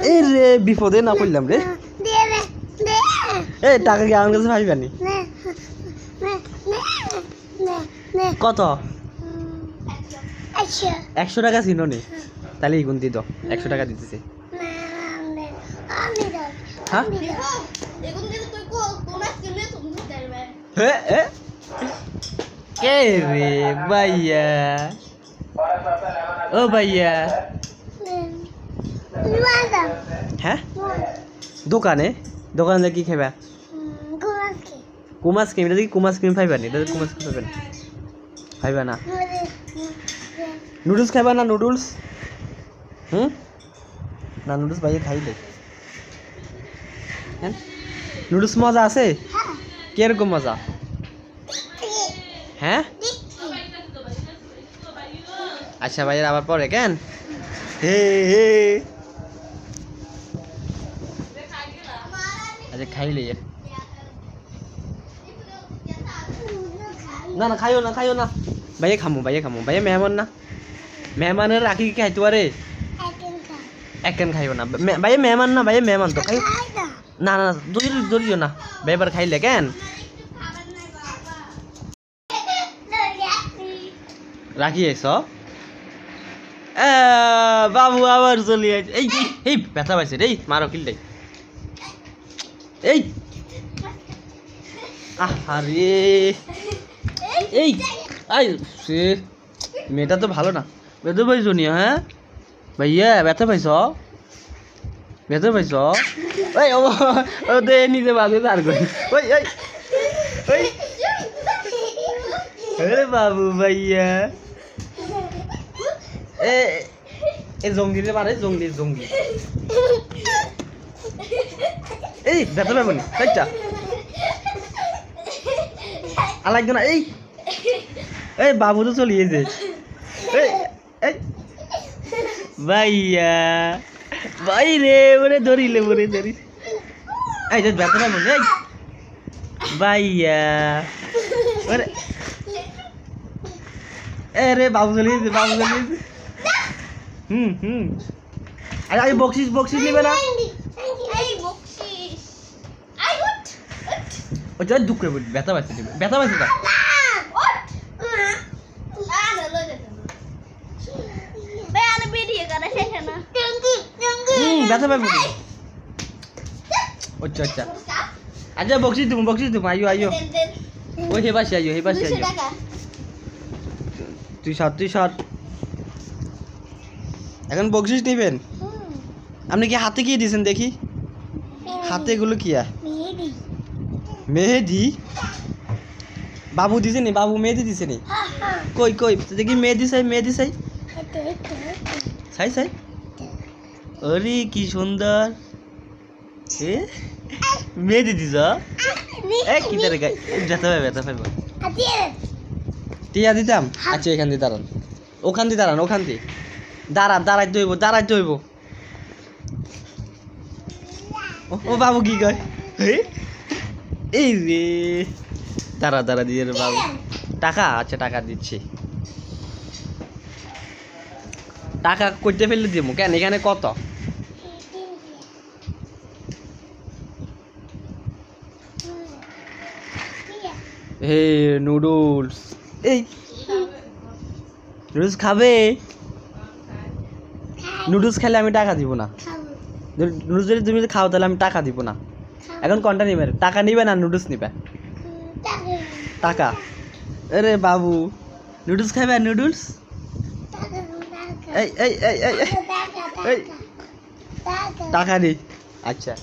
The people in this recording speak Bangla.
এই রে বিপদে না করলাম রে এই টাকা কি আমার কাছে পাইবানি কত 100 টাকা ছিল নি তাহলে এই গুণ দি দাও 100 টাকা দিতেছে হ্যাঁ কে রে ভাইয়া ও ভাইয়া হ্যাঁ দোকানে দোকানে কি খাইবা কুমাস ক্রিম এটা কি কুমাস ক্রিম খাইবা নি এটা কুমাস ক্রিম খাইবা না খাইবা না নুডলস খাইবা না নুডলস না নুডলস ভাইয়া খাইলে হ্যাঁ নুডলস মজা আছে কিরকম মজা হ্যাঁ আচ্ছা ভাইয়ের আবার পরে কেন হে হে আচ্ছা খাইলে না না খাইও না ভাইয়া খামো ভাইয়া মেহমান না মেহমানের রাখি কি খাইতে পারে একখান খাইও না ভাইয়া মেহমান না ভাইয়া মেহমান তো খাই না না দরিও না ভাইবার খাইলে কেন রাখি আইস বাবু আবার চলে আসে এই এই ব্যথা পাইছে রে মারো কিল দেই এই আরে এই আই সে মেয়েটা তো ভালো না ব্যথা পাইছো নি হ্যাঁ ভাইয়া ব্যথা পাইছ ওই ও দে নিজে বাজে তার কই ওই ওই ওই আরে বাবু ভাইয়া এ জঙ্গিরে মারে জঙ্গি এই ব্যথা পাবো নি তাইটা আলাদা না এই এই বাবু তো চলিয়েছে এই এই ভাইয়া ভাই রে ওরে ধরিলে এই যে ব্যথা পাবো এই ভাইয়া ওরে রে বাবু চলিয়েছে আরে বক্সিস নেবে না ও যা দুঃখ করে ব্যথা পাইছে তা ব্যথা পাইব আচ্ছা আচ্ছা বক্সিস দিব আইও ওই হেবাসি আইও তুই সাত এখন বক্সিস নিবেন আপনি কি হাতে কি দিয়েছেন দেখি হাতে এগুলো কি মেহেদি বাবু দিছে নি বাবু মেহেদি দিছে নি কই দেখি মেহেদি চাই আরে কি সুন্দর মেহেদি দিছ কি তারে গাই ব্যথা পাইব টিয়া দিতাম আচ্ছা এখান দিয়ে দাঁড়ান ওখান দিয়ে দাঁড়াইতে হইব ও বাবু কি কয় এই রে দাঁড়া দিয়ে বাবু টাকা আচ্ছা টাকা দিচ্ছি টাকা করতে ফেললে দিব কেন এখানে কত হে নুডলস এই নুডলস খাবে নুডলস খেলে আমি টাকা দিব না নুডলস যদি তুমি খাও তাহলে আমি টাকা দিব না এখন কোনটা নিবে টাকা নিবে না নুডলস নিবে টাকা আরে বাবু নুডলস খাবে নুডলস এই টাকা নি আচ্ছা